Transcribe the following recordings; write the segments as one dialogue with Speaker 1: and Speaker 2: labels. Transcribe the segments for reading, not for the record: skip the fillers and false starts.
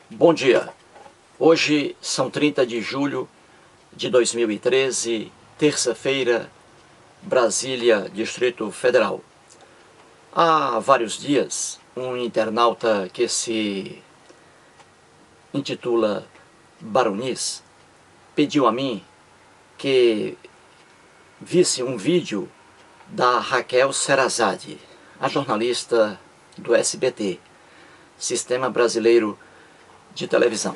Speaker 1: Bom dia, hoje são 30 de julho de 2013, terça-feira, Brasília, Distrito Federal. Há vários dias, um internauta que se intitula Baronis pediu a mim que visse um vídeo da Raquel Sherazade, a jornalista do SBT, Sistema Brasileiro de Televisão.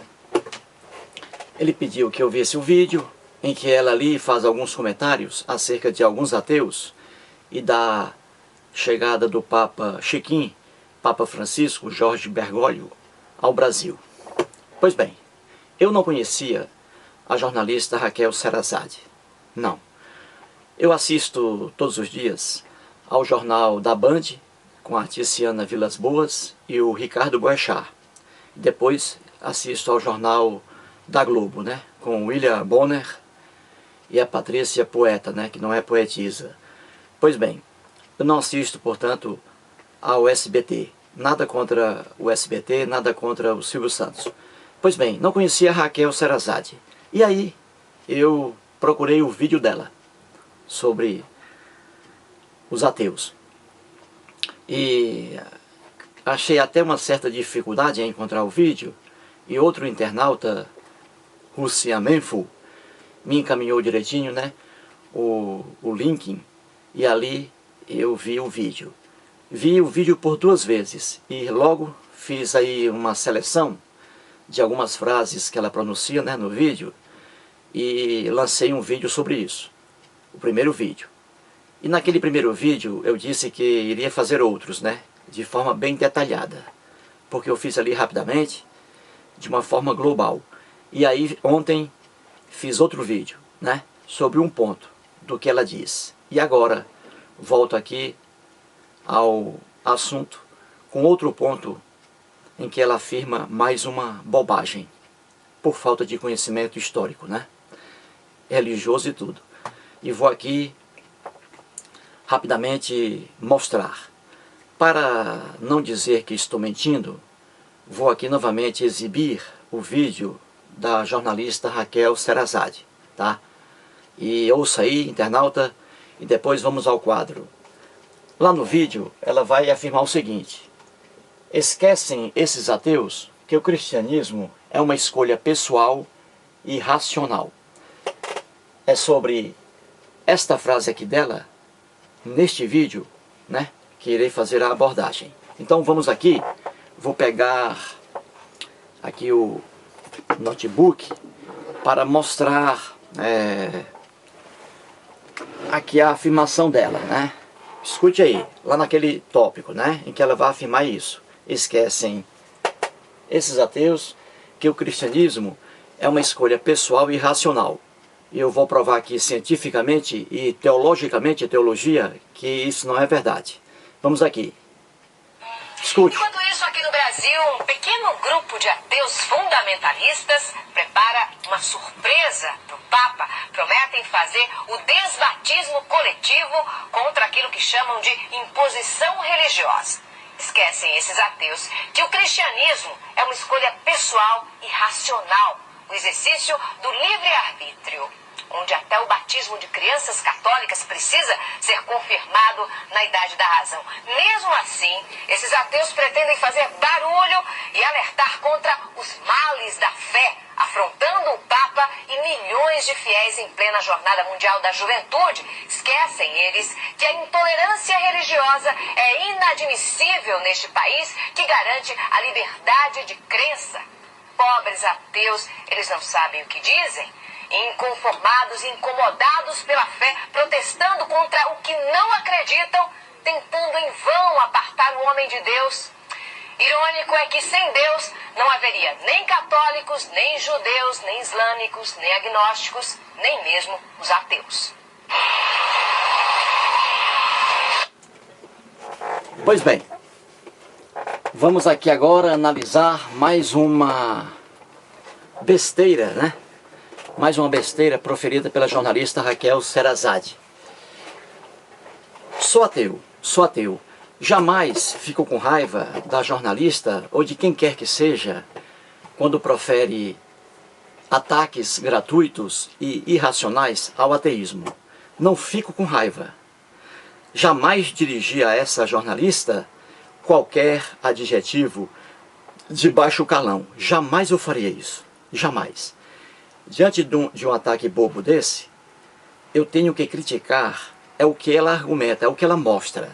Speaker 1: Ele pediu que eu visse o vídeo em que ela ali faz alguns comentários acerca de alguns ateus e da chegada do Papa Chiquim, Papa Francisco Jorge Bergoglio, ao Brasil. Pois bem, eu não conhecia a jornalista Raquel Sherazade. Não. Eu assisto todos os dias ao jornal da Band, com a Tiziana Vilas Boas e o Ricardo Boechat. Depois assisto ao jornal da Globo, né, com o William Bonner e a Patrícia Poeta, né, que não é poetisa. Pois bem, eu não assisto, portanto, ao SBT. Nada contra o SBT, nada contra o Silvio Santos. Pois bem, não conhecia a Raquel Sherazade. E aí eu procurei o vídeo dela sobre os ateus. E achei até uma certa dificuldade em encontrar o vídeo. E outro internauta, Russia Menful, me encaminhou direitinho, né, o link, e ali eu vi o vídeo. Vi o vídeo por 2 vezes e logo fiz aí uma seleção de algumas frases que ela pronuncia, né, no vídeo, e lancei um vídeo sobre isso, o primeiro vídeo. E naquele primeiro vídeo eu disse que iria fazer outros, né, de forma bem detalhada, porque eu fiz ali rapidamente, de uma forma global. E aí ontem fiz outro vídeo, né, sobre um ponto do que ela diz. E agora volto aqui ao assunto com outro ponto em que ela afirma mais uma bobagem, por falta de conhecimento histórico, né, religioso e tudo. E vou aqui rapidamente mostrar. Para não dizer que estou mentindo, vou aqui novamente exibir o vídeo da jornalista Raquel Sherazade, tá? E ouça aí, internauta, e depois vamos ao quadro. Lá no vídeo, ela vai afirmar o seguinte: esquecem esses ateus que o cristianismo é uma escolha pessoal e racional. É sobre esta frase aqui dela, neste vídeo, né, que irei fazer a abordagem. Então vamos aqui, vou pegar aqui o notebook para mostrar aqui a afirmação dela, né? Escute aí, lá naquele tópico, né, em que ela vai afirmar isso. Esquecem esses ateus que o cristianismo é uma escolha pessoal e racional. E eu vou provar aqui cientificamente e teologicamente, teologia, que isso não é verdade. Vamos aqui. Escute.
Speaker 2: Enquanto isso, aqui no Brasil, um pequeno grupo de ateus fundamentalistas prepara uma surpresa para o Papa. Prometem fazer o desbatismo coletivo contra aquilo que chamam de imposição religiosa. Esquecem esses ateus que o cristianismo é uma escolha pessoal e racional, o exercício do livre-arbítrio, onde até o batismo de crianças católicas precisa ser confirmado na idade da razão. Mesmo assim, esses ateus pretendem fazer barulho e alertar contra os males da fé, afrontando o Papa e milhões de fiéis em plena Jornada Mundial da Juventude. Esquecem eles que a intolerância religiosa é inadmissível neste país que garante a liberdade de crença. Pobres ateus, eles não sabem o que dizem. Inconformados, incomodados pela fé, protestando contra o que não acreditam, tentando em vão apartar o homem de Deus. Irônico é que sem Deus não haveria nem católicos, nem judeus, nem islâmicos, nem agnósticos, nem mesmo os ateus.
Speaker 1: Pois bem, vamos aqui agora analisar mais uma besteira, né? Mais uma besteira proferida pela jornalista Raquel Sherazade. Sou ateu. Jamais fico com raiva da jornalista ou de quem quer que seja quando profere ataques gratuitos e irracionais ao ateísmo. Não fico com raiva. Jamais dirigi a essa jornalista qualquer adjetivo de baixo calão. Jamais eu faria isso. Jamais. Diante de um ataque bobo desse, eu tenho que criticar é o que ela argumenta, é o que ela mostra.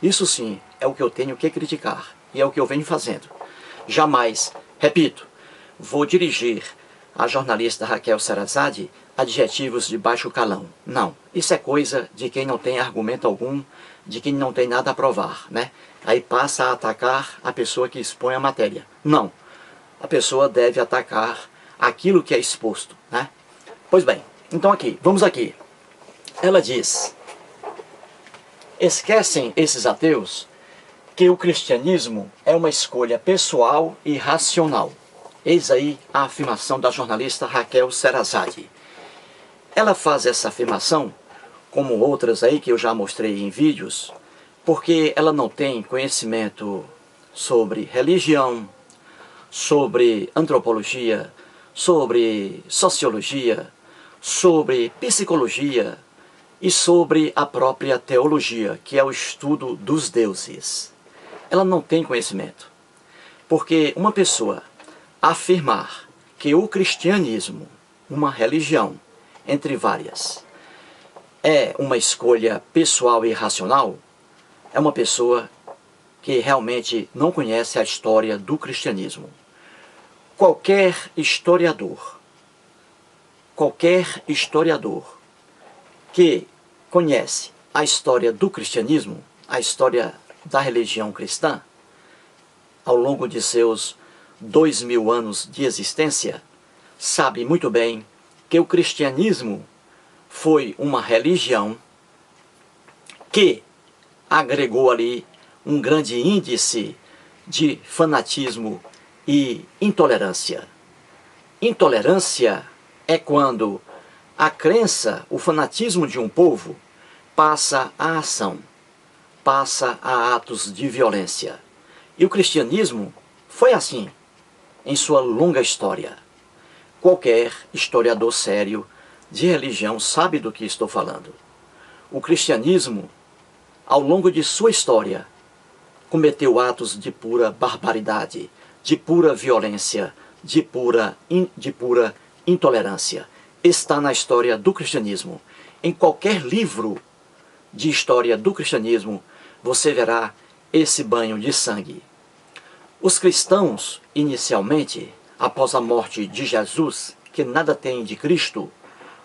Speaker 1: Isso sim é o que eu tenho que criticar. E é o que eu venho fazendo. Jamais, repito, vou dirigir à jornalista Raquel Sherazade adjetivos de baixo calão. Não. Isso é coisa de quem não tem argumento algum, de quem não tem nada a provar, né? Aí passa a atacar a pessoa que expõe a matéria. Não. A pessoa deve atacar aquilo que é exposto, né? Pois bem, então aqui, vamos aqui. Ela diz: esquecem esses ateus que o cristianismo é uma escolha pessoal e racional. Eis aí a afirmação da jornalista Raquel Sherazade. Ela faz essa afirmação, como outras aí que eu já mostrei em vídeos, porque ela não tem conhecimento sobre religião, sobre antropologia, sobre sociologia, sobre psicologia e sobre a própria teologia, que é o estudo dos deuses. Ela não tem conhecimento, porque uma pessoa afirmar que o cristianismo, uma religião, entre várias, é uma escolha pessoal e racional, é uma pessoa que realmente não conhece a história do cristianismo. Qualquer historiador que conhece a história do cristianismo, a história da religião cristã, ao longo de seus 2000 anos de existência, sabe muito bem que o cristianismo foi uma religião que agregou ali um grande índice de fanatismo e intolerância. Intolerância é quando a crença, o fanatismo de um povo passa à ação, passa a atos de violência. E o cristianismo foi assim em sua longa história. Qualquer historiador sério de religião sabe do que estou falando. O cristianismo, ao longo de sua história, cometeu atos de pura barbaridade, de pura violência, de pura intolerância. Está na história do cristianismo. Em qualquer livro de história do cristianismo, você verá esse banho de sangue. Os cristãos, inicialmente, após a morte de Jesus, que nada tem de Cristo,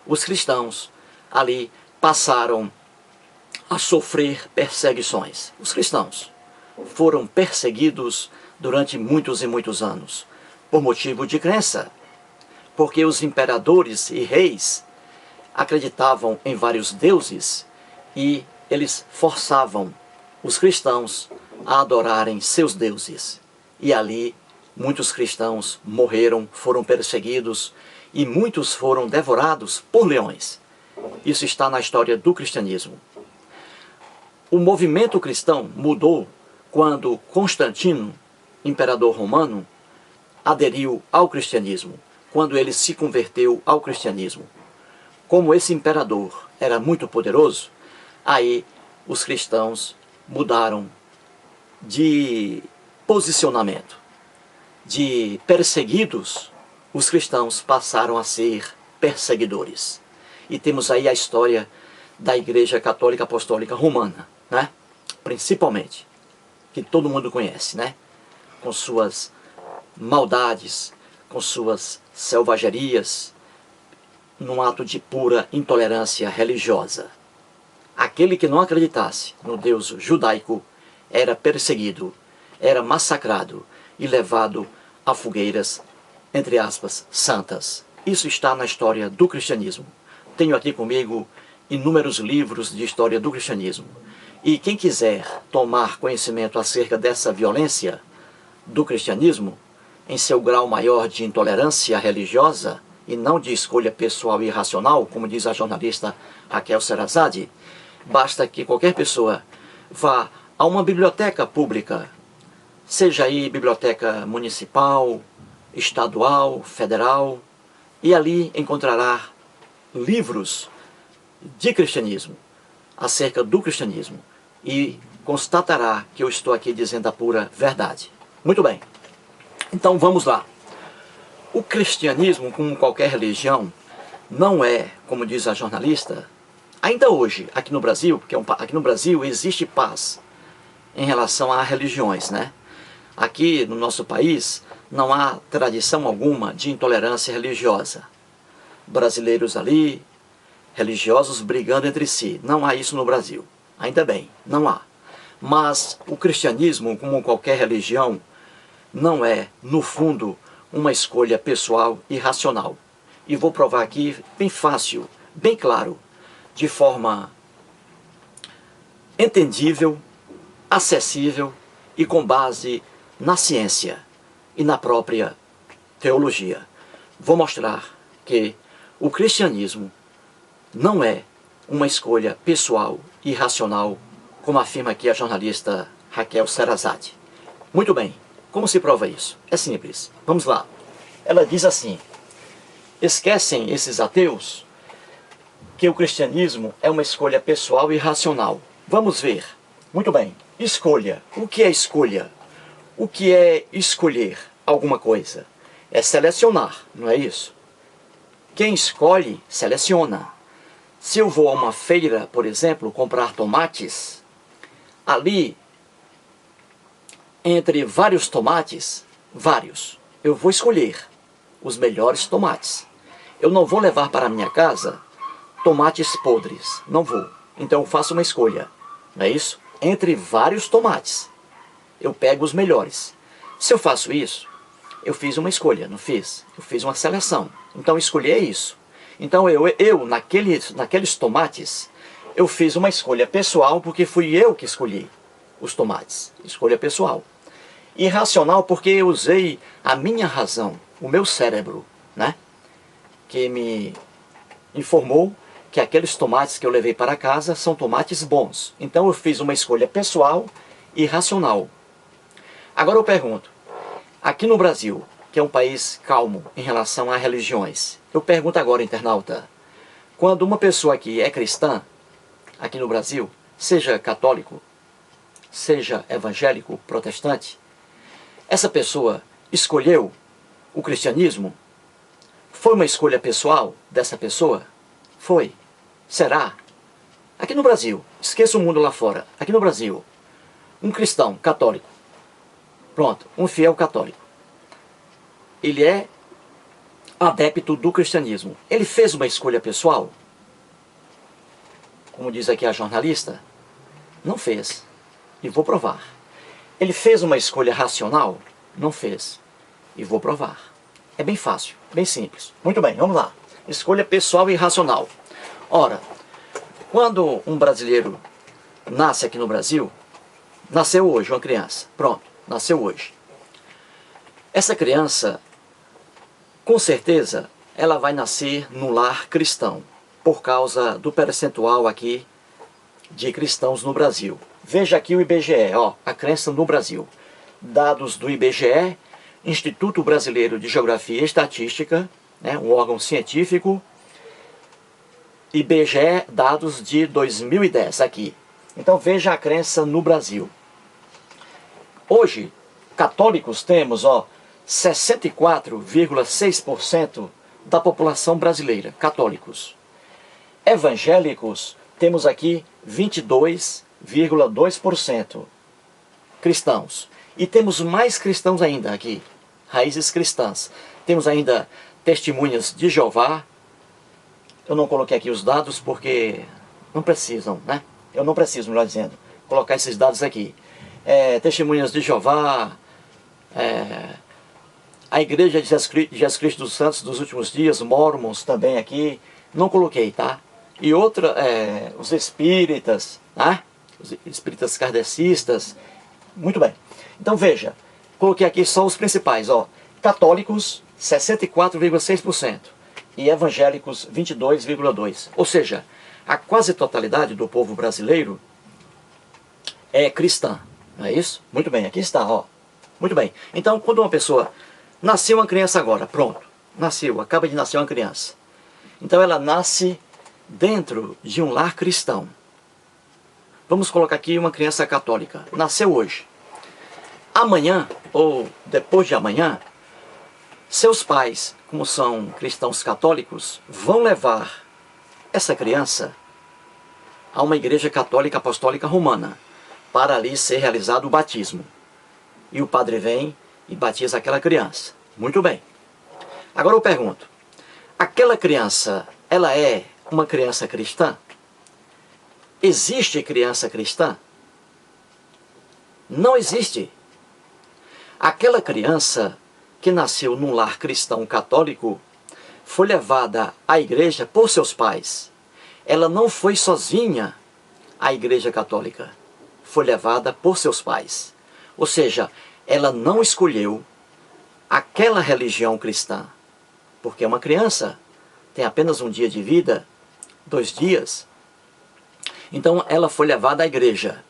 Speaker 1: os cristãos ali passaram a sofrer perseguições. Os cristãos foram perseguidos durante muitos e muitos anos, por motivo de crença, porque os imperadores e reis acreditavam em vários deuses e eles forçavam os cristãos a adorarem seus deuses. E ali muitos cristãos morreram, foram perseguidos e muitos foram devorados por leões. Isso está na história do cristianismo. O movimento cristão mudou quando Constantino, imperador romano, aderiu ao cristianismo, quando ele se converteu ao cristianismo. Como esse imperador era muito poderoso, aí os cristãos mudaram de posicionamento. De perseguidos, os cristãos passaram a ser perseguidores. E temos aí a história da Igreja Católica Apostólica Romana, né? Principalmente, que todo mundo conhece, né? Com suas maldades, com suas selvagerias, num ato de pura intolerância religiosa. Aquele que não acreditasse no Deus judaico era perseguido, era massacrado e levado a fogueiras, entre aspas, santas. Isso está na história do cristianismo. Tenho aqui comigo inúmeros livros de história do cristianismo. E quem quiser tomar conhecimento acerca dessa violência do cristianismo, em seu grau maior de intolerância religiosa e não de escolha pessoal e irracional, como diz a jornalista Raquel Sherazade, basta que qualquer pessoa vá a uma biblioteca pública, seja aí biblioteca municipal, estadual, federal, e ali encontrará livros de cristianismo, acerca do cristianismo, e constatará que eu estou aqui dizendo a pura verdade. Muito bem, então vamos lá. O cristianismo, como qualquer religião, não é, como diz a jornalista, ainda hoje, aqui no Brasil, porque aqui no Brasil existe paz em relação a religiões, né? Aqui no nosso país não há tradição alguma de intolerância religiosa. Brasileiros ali, religiosos brigando entre si. Não há isso no Brasil. Ainda bem, não há. Mas o cristianismo, como qualquer religião, não é, no fundo, uma escolha pessoal e racional. E vou provar aqui bem fácil, bem claro, de forma entendível, acessível e com base na ciência e na própria teologia. Vou mostrar que o cristianismo não é uma escolha pessoal e racional, como afirma aqui a jornalista Raquel Sherazade. Muito bem, como se prova isso? É simples, vamos lá. Ela diz assim: esquecem esses ateus que o cristianismo é uma escolha pessoal e racional. Vamos ver. Muito bem, escolha. O que é escolha? O que é escolher alguma coisa? É selecionar, não é isso? Quem escolhe, seleciona. Se eu vou a uma feira, por exemplo, comprar tomates, ali, entre vários tomates, eu vou escolher os melhores tomates. Eu não vou levar para a minha casa tomates podres, não vou. Então eu faço uma escolha, não é isso? Entre vários tomates, eu pego os melhores. Se eu faço isso, eu fiz uma escolha, não fiz? Eu fiz uma seleção. Então escolher é isso. Então naqueles tomates, eu fiz uma escolha pessoal, porque fui eu que escolhi os tomates. Escolha pessoal. E racional, porque eu usei a minha razão, o meu cérebro, né? Que me informou que aqueles tomates que eu levei para casa são tomates bons. Então eu fiz uma escolha pessoal e racional. Agora eu pergunto, aqui no Brasil, que é um país calmo em relação a religiões, eu pergunto agora, internauta, quando uma pessoa aqui é cristã, aqui no Brasil, seja católico, seja evangélico, protestante, essa pessoa escolheu o cristianismo? Foi uma escolha pessoal dessa pessoa? Foi. Será? Aqui no Brasil, esqueça o mundo lá fora, aqui no Brasil, um cristão católico, pronto, um fiel católico, ele é adepto do cristianismo. Ele fez uma escolha pessoal? Como diz aqui a jornalista? Não fez. E vou provar. Ele fez uma escolha racional? Não fez. E vou provar. É bem fácil, bem simples. Muito bem, vamos lá. Escolha pessoal e racional. Ora, quando um brasileiro nasce aqui no Brasil, nasceu hoje uma criança, pronto, nasceu hoje. Essa criança, com certeza, ela vai nascer no lar cristão, por causa do percentual aqui de cristãos no Brasil. Veja aqui o IBGE, ó, a crença no Brasil. Dados do IBGE, Instituto Brasileiro de Geografia e Estatística, né, um órgão científico. IBGE, dados de 2010 aqui. Então veja a crença no Brasil. Hoje, católicos temos, ó, 64,6% da população brasileira, católicos. Evangélicos, temos aqui 22,2% cristãos. E temos mais cristãos ainda aqui, raízes cristãs. Temos ainda testemunhas de Jeová. Eu não coloquei aqui os dados porque não precisam, né? Eu não preciso, melhor dizendo, colocar esses dados aqui. Testemunhas de Jeová, a Igreja de Jesus Cristo dos Santos dos Últimos Dias, Mormons também aqui, não coloquei, tá? E outra, os espíritas, né? Os espíritas kardecistas, muito bem. Então veja, coloquei aqui só os principais, ó. Católicos, 64,6%. E evangélicos, 22,2%. Ou seja, a quase totalidade do povo brasileiro é cristã, não é isso? Muito bem, aqui está, ó. Muito bem. Então, quando uma pessoa Nasceu uma criança agora, pronto. Nasceu, acaba de nascer uma criança. Então ela nasce dentro de um lar cristão. Vamos colocar aqui uma criança católica. Nasceu hoje. Amanhã, ou depois de amanhã, seus pais, como são cristãos católicos, vão levar essa criança a uma igreja católica apostólica romana, para ali ser realizado o batismo. E o padre vem e batiza aquela criança. Muito bem. Agora eu pergunto, aquela criança, ela é uma criança cristã? Existe criança cristã? Não existe. Aquela criança que nasceu num lar cristão católico foi levada à igreja por seus pais. Ela não foi sozinha à igreja católica. Foi levada por seus pais. Ou seja, ela não escolheu aquela religião cristã. Porque uma criança tem apenas um dia de vida, 2 dias. Então ela foi levada à igreja,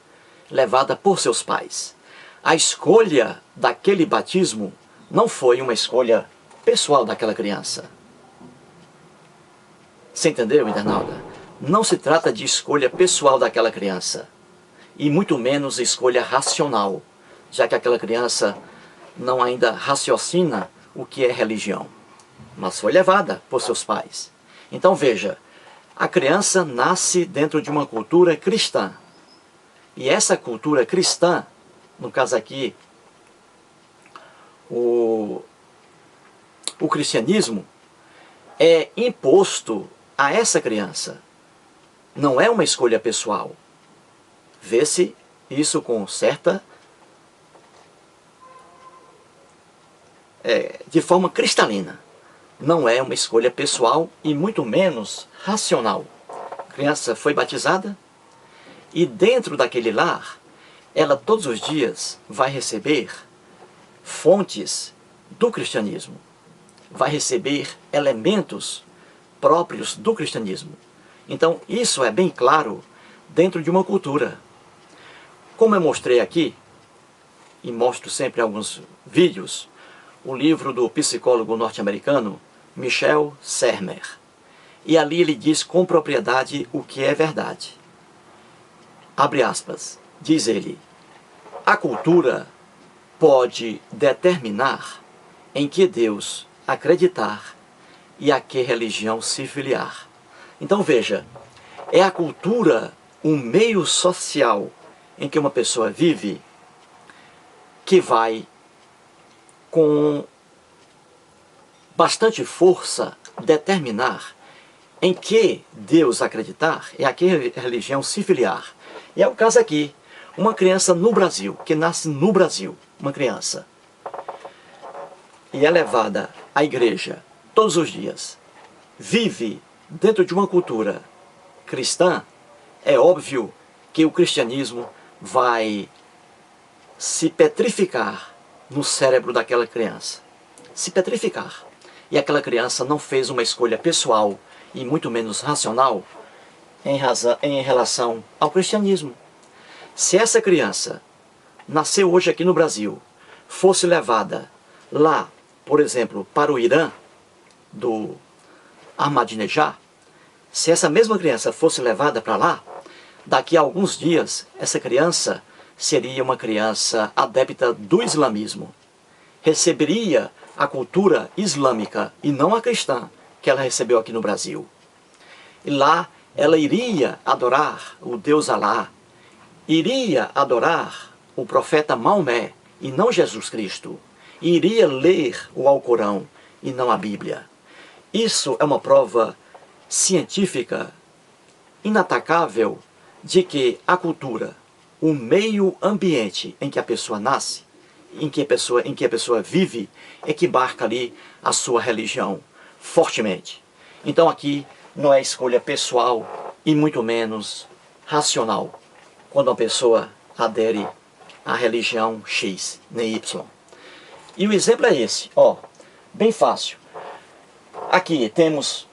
Speaker 1: levada por seus pais. A escolha daquele batismo não foi uma escolha pessoal daquela criança. Você entendeu, internauta? Não se trata de escolha pessoal daquela criança. E muito menos escolha racional, já que aquela criança não ainda raciocina o que é religião. Mas foi levada por seus pais. Então veja, a criança nasce dentro de uma cultura cristã. E essa cultura cristã, no caso aqui, o cristianismo, é imposto a essa criança. Não é uma escolha pessoal. Vê-se isso com certa... de forma cristalina. Não é uma escolha pessoal e muito menos racional. A criança foi batizada e dentro daquele lar, ela todos os dias vai receber fontes do cristianismo. Vai receber elementos próprios do cristianismo. Então isso é bem claro dentro de uma cultura. Como eu mostrei aqui, e mostro sempre em alguns vídeos, o livro do psicólogo norte-americano Michel Sermer. E ali ele diz com propriedade o que é verdade. Abre aspas, diz ele, a cultura pode determinar em que Deus acreditar e a que religião se filiar. Então veja, é a cultura, um meio social em que uma pessoa vive, que vai com bastante força determinar em que Deus acreditar e a que religião se filiar. E é o caso aqui, uma criança no Brasil, que nasce no Brasil, uma criança, e é levada à igreja todos os dias, vive dentro de uma cultura cristã, é óbvio que o cristianismo vai se petrificar no cérebro daquela criança. Se petrificar. E aquela criança não fez uma escolha pessoal e muito menos racional em relação ao cristianismo. Se essa criança nasceu hoje aqui no Brasil, fosse levada lá, por exemplo, para o Irã, do Ahmadinejad, se essa mesma criança fosse levada para lá, daqui a alguns dias, essa criança seria uma criança adepta do islamismo. Receberia a cultura islâmica e não a cristã que ela recebeu aqui no Brasil. E lá ela iria adorar o Deus Alá, iria adorar o profeta Maomé e não Jesus Cristo, e iria ler o Alcorão e não a Bíblia. Isso é uma prova científica inatacável de que a cultura, o meio ambiente em que a pessoa nasce, em que a pessoa vive, é que marca ali a sua religião fortemente. Então aqui não é escolha pessoal e muito menos racional, quando uma pessoa adere à religião X, nem Y. E o exemplo é esse, ó, bem fácil. Aqui temos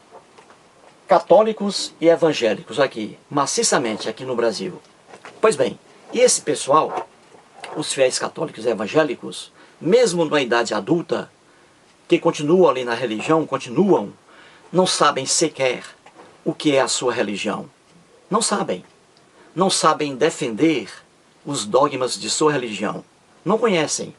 Speaker 1: católicos e evangélicos aqui, maciçamente aqui no Brasil. Pois bem, e esse pessoal, os fiéis católicos e evangélicos, mesmo na idade adulta, que continuam ali na religião, não sabem sequer o que é a sua religião. Não sabem. Não sabem defender os dogmas de sua religião. Não conhecem.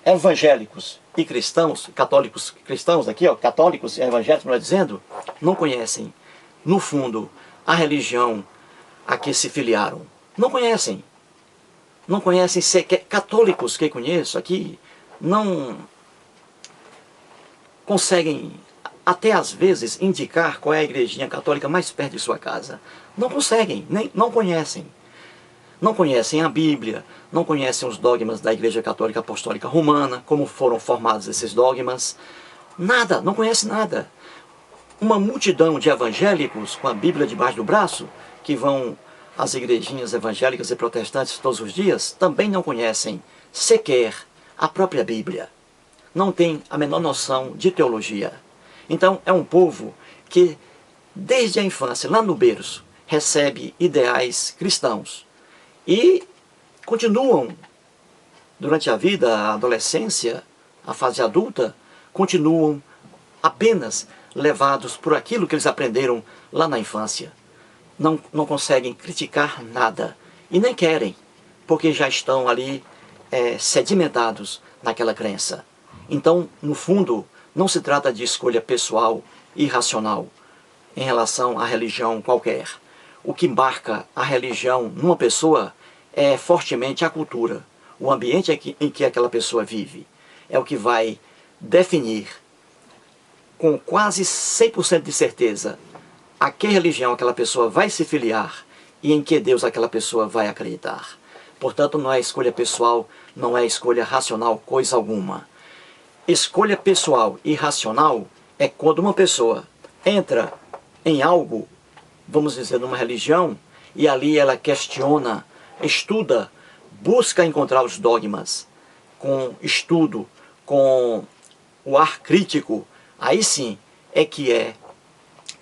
Speaker 1: Evangélicos e cristãos, católicos cristãos aqui, ó, católicos e evangélicos, melhor dizendo, não conhecem, no fundo, a religião a que se filiaram. Não conhecem. Não conhecem sequer. Católicos que conheço aqui não conseguem, até às vezes, indicar qual é a igrejinha católica mais perto de sua casa. Não conseguem, nem não conhecem. Não conhecem a Bíblia, não conhecem os dogmas da Igreja Católica Apostólica Romana, como foram formados esses dogmas. Nada, não conhece nada. Uma multidão de evangélicos com a Bíblia debaixo do braço, que vão às igrejinhas evangélicas e protestantes todos os dias, também não conhecem sequer a própria Bíblia. Não tem a menor noção de teologia. Então é um povo que, desde a infância, lá no berço, recebe ideais cristãos. E continuam, durante a vida, a adolescência, a fase adulta, continuam apenas levados por aquilo que eles aprenderam lá na infância. Não conseguem criticar nada e nem querem, porque já estão ali sedimentados naquela crença. Então, no fundo, não se trata de escolha pessoal e racional em relação à religião qualquer. O que marca a religião numa pessoa é fortemente a cultura, o ambiente em que aquela pessoa vive. É o que vai definir, com quase 100% de certeza, a que religião aquela pessoa vai se filiar e em que Deus aquela pessoa vai acreditar. Portanto, não é escolha pessoal, não é escolha racional, coisa alguma. Escolha pessoal e racional é quando uma pessoa entra em algo, vamos dizer, numa religião, e ali ela questiona, estuda, busca encontrar os dogmas, com estudo, com o ar crítico, aí sim é que é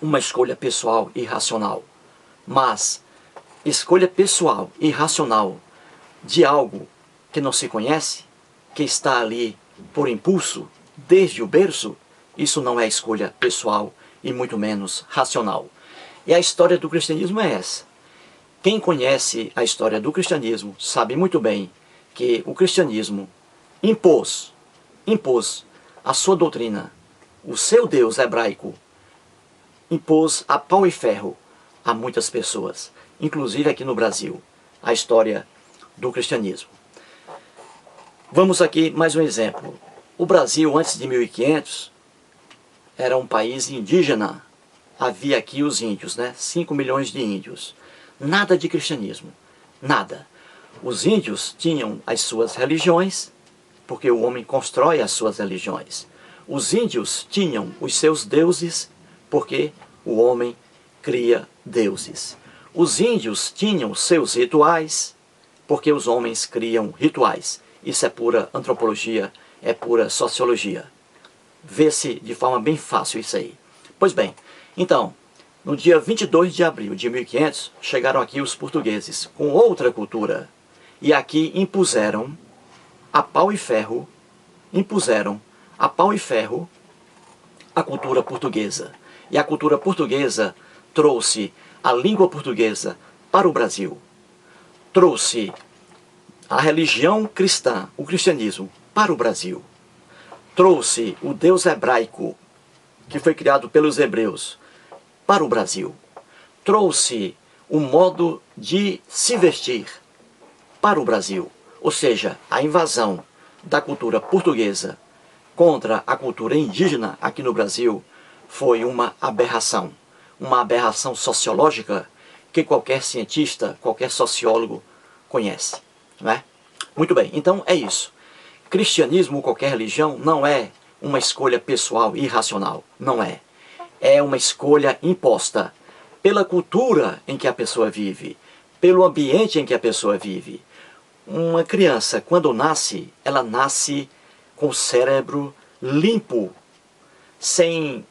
Speaker 1: uma escolha pessoal e racional. Mas escolha pessoal e racional de algo que não se conhece, que está ali por impulso, desde o berço, isso não é escolha pessoal e muito menos racional. E a história do cristianismo é essa. Quem conhece a história do cristianismo sabe muito bem que o cristianismo impôs a sua doutrina, o seu Deus hebraico, impôs a pau e ferro a muitas pessoas, inclusive aqui no Brasil, a história do cristianismo. Vamos aqui mais um exemplo. O Brasil, antes de 1500, era um país indígena. Havia aqui os índios, né? 5 milhões de índios. Nada de cristianismo, nada. Os índios tinham as suas religiões, porque o homem constrói as suas religiões. Os índios tinham os seus deuses, porque o homem cria deuses. Os índios tinham seus rituais, porque os homens criam rituais. Isso é pura antropologia, é pura sociologia. Vê-se de forma bem fácil isso aí. Pois bem, então, no dia 22 de abril de 1500, chegaram aqui os portugueses com outra cultura. E aqui impuseram a pau e ferro a cultura portuguesa. E a cultura portuguesa trouxe a língua portuguesa para o Brasil. Trouxe a religião cristã, o cristianismo, para o Brasil. Trouxe o Deus hebraico, que foi criado pelos hebreus, para o Brasil. Trouxe o modo de se vestir para o Brasil. Ou seja, a invasão da cultura portuguesa contra a cultura indígena aqui no Brasil foi uma aberração sociológica que qualquer cientista, qualquer sociólogo conhece. Não é? Muito bem, então é isso. Cristianismo ou qualquer religião não é uma escolha pessoal e racional. Não é. É uma escolha imposta pela cultura em que a pessoa vive, pelo ambiente em que a pessoa vive. Uma criança, quando nasce, ela nasce com o cérebro limpo, sem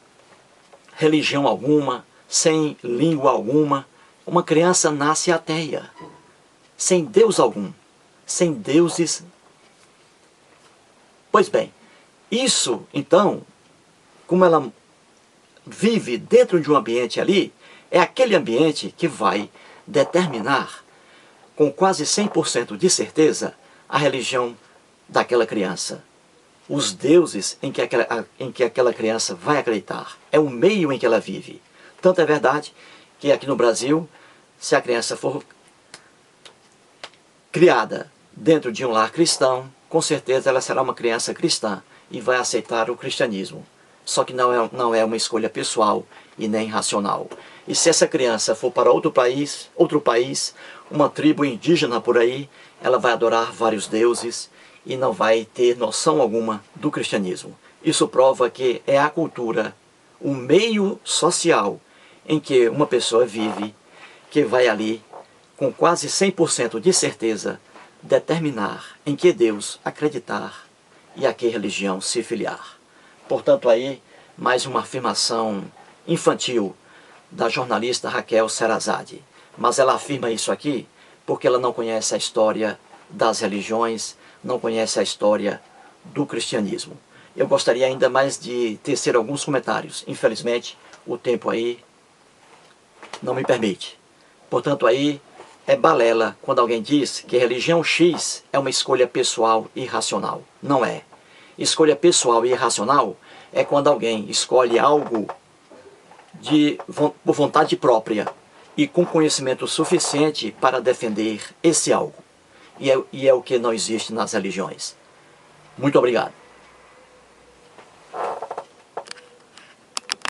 Speaker 1: religião alguma, sem língua alguma. Uma criança nasce ateia, sem Deus algum, sem deuses. Pois bem, Isso, então, como ela vive dentro de um ambiente ali, é aquele ambiente que vai determinar, com quase 100% de certeza, a religião daquela criança. Os deuses em que aquela criança vai acreditar. É o meio em que ela vive. Tanto é verdade que aqui no Brasil, se a criança for criada dentro de um lar cristão, com certeza ela será uma criança cristã e vai aceitar o cristianismo. Só que não é uma escolha pessoal e nem racional. E se essa criança for para outro país, uma tribo indígena por aí, ela vai adorar vários deuses e não vai ter noção alguma do cristianismo. Isso prova que é a cultura, o meio social em que uma pessoa vive, que vai ali, com quase 100% de certeza, determinar em que Deus acreditar e a que religião se filiar. Portanto, aí, mais uma afirmação infantil da jornalista Raquel Sherazade. Mas ela afirma isso aqui porque ela não conhece a história das religiões, não conhece a história do cristianismo. Eu gostaria ainda mais de tecer alguns comentários. Infelizmente, o tempo aí não me permite. Portanto, aí é balela quando alguém diz que religião X é uma escolha pessoal e irracional. Não é. Escolha pessoal e irracional é quando alguém escolhe algo por vontade própria e com conhecimento suficiente para defender esse algo. E é o que não existe nas religiões. Muito obrigado.